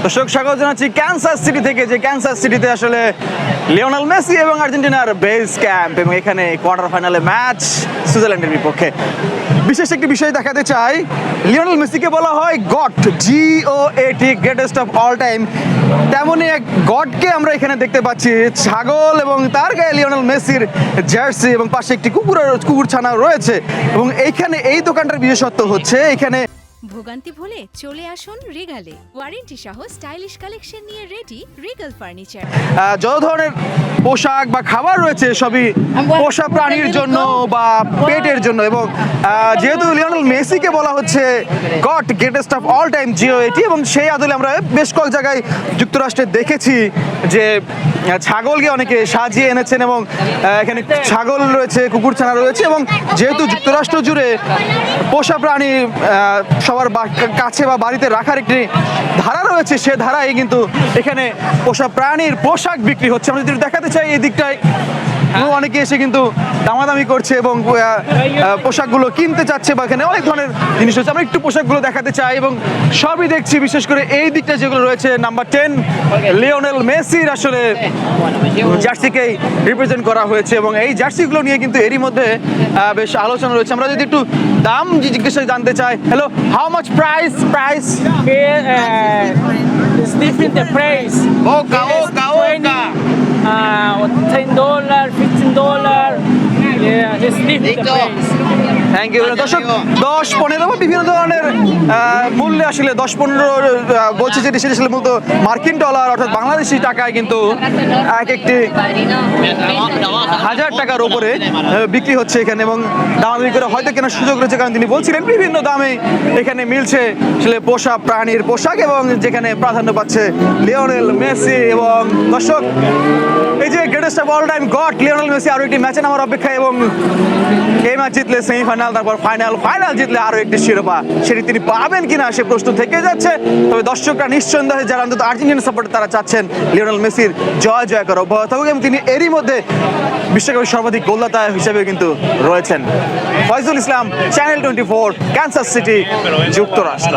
দর্শক স্বাগত জানাচ্ছি ক্যানসাস সিটি থেকে, যে ক্যানসাস সিটিতে আসলে লিওনেল মেসি এবং আর্জেন্টিনার বেস ক্যাম্প, এবং এখানে কোয়ার্টার ফাইনালে ম্যাচ সুইজারল্যান্ডের বিপক্ষে। বিশেষ একটি বিষয় দেখাতে চাই, লিওনেল মেসিকে বলা হয় goat, GOAT, greatest of all time. তেমনই এক গডকে আমরা এখানে দেখতে পাচ্ছি, ছাগল এবং তার গায়ে লিওনেল মেসির জার্সি, এবং পাশে একটি কুকুর ছানা রয়েছে। এবং এইখানে এই দোকানটার বিশেষত্ব হচ্ছে এখানে ভোগান্তি ভুলে চলে আসুন রিগালে, ওয়ারেন্টি সহ স্টাইলিশ কালেকশন নিয়ে রেডি রিগাল ফার্নিচার। যত ধরনের পোশাক বা খাবার রয়েছে সবই পোষা প্রাণীর জন্য বা পেটের জন্য। এবং যেহেতু লিওনেল মেসিকে বলা হচ্ছে god, greatest of all time, GOAT, এবং সেই আদলে আমরা বেশ কয়েক জায়গায় যুক্তরাষ্ট্রে দেখেছি যে ছাগলকে অনেকে সাজিয়ে এনেছেন, এবং এখানে ছাগল রয়েছে, কুকুরছানা রয়েছে। এবং যেহেতু যুক্তরাষ্ট্র জুড়ে পোষা প্রাণী সবার কাছে বা বাড়িতে রাখার একটি ধারা রয়েছে, সে ধারায় কিন্তু এখানে পোষা প্রাণীর পোশাক বিক্রি হচ্ছে। আমরা যদি দেখাতে চাই এই দিকটায়, অনেকে এসে কিন্তু দামাদামি করছে এবং পোশাকগুলো কিনতে চাচ্ছে, বা এখানে অনেক ধরনের জিনিস হচ্ছে। আমরা একটু পোশাকগুলো দেখাতে চাই এবং সবই দেখছি, বিশেষ করে এই দিকটা যেগুলো রয়েছে, নাম্বার 10 লিওনেল মেসির আসলে জার্সিকেই রিপ্রেজেন্ট করা হয়েছে, এবং এই জার্সিগুলো নিয়ে কিন্তু এরই মধ্যে বেশ আলোচনা রয়েছে। আমরা যদি একটু দাম জিজ্ঞেস জানতে চাই, hello, how much price? It's different the price. Okay $10, $15. Yeah, it's different the price. Thank you. দর্শক 10-15 বা বিভিন্ন ধরনের মূল্যে আসলে 10-15 বলছে, যেটি সেটা আসলে মূলত মার্কিন ডলার অর্থাৎ বাংলাদেশি টাকায় কিন্তু এক একটি 1000 টাকার উপরে বিক্রি হচ্ছে এখানে, এবং দামাদামি করে হয়তো কেনার সুযোগ রয়েছে, কারণ তিনি বলছিলেন বিভিন্ন দামে এখানে মিলছে আসলে পোষা প্রাণীর পোশাক, এবং যেখানে প্রাধান্য পাচ্ছে লিওনেল মেসি। এবং দর্শক, এই যে greatest of all time god Lionel Messi আরও একটি ম্যাচে নামার অপেক্ষা, এবং এই ম্যাচ জিতলে সেমিফাইনাল, তারপর ফাইনাল জিতলে আরো একটি শিরোপা, সেটি তিনি পাবেন কিনা সে প্রশ্ন থেকে যাচ্ছে। তবে দর্শকরা নিঃসন্দেহে, যারা অন্তত আর্জেন্টিনা সাপোর্টার, তারা চাচ্ছেন লিওনেল মেসির জয় জয়কার অব্যাহত হোক, এবং তিনি এরই মধ্যে বিশ্বকাপের সর্বাধিক গোলদাতা হিসেবে কিন্তু রয়েছেন। ফয়জুল ইসলাম, চ্যানেল 24, ক্যানসাস সিটি, যুক্তরাষ্ট্র।